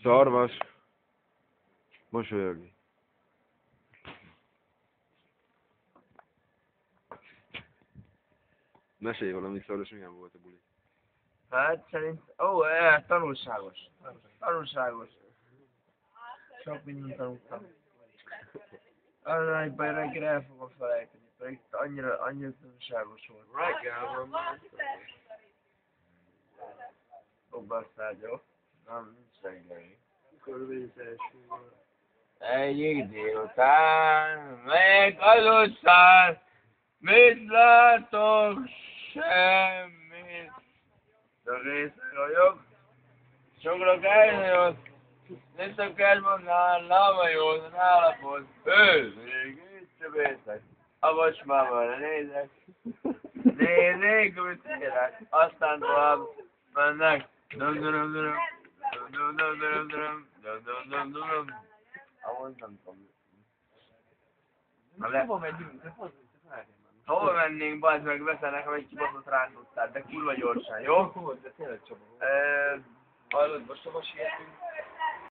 Szarvas. Mosolyogni. Mesélj valami szoros, milyen volt a buli? Hát tanulságos. Tanulságos. Sok mindent tanultam. Arra egy baj reggel el fogom felejteni, pedig annyira tanulságos volt. Reggel van. Ó, basszál, jó? Nem, nincs reggeli. Körülbelül az első volt. Egyik délután megaludtál, mit látok, semmit. De részeg vagyok, sokrok elnőtt, nem kell mondani, lábajózan állapot, még itt csöbészek, a kocsmában nézek, nézzék, mit élek, aztán tovább mennek, dum-dum-dum-dum, dum-dum-dum-dum-dum, dum-dum-dum-dum. Ahhoz nem tudom. Hova megyünk? Hova mennénk, bazd meg, veszel nekem egy kibaszott rántottát, de kurva gyorsan, jó? De tényleg Csaba. Hallod, most hova sietünk?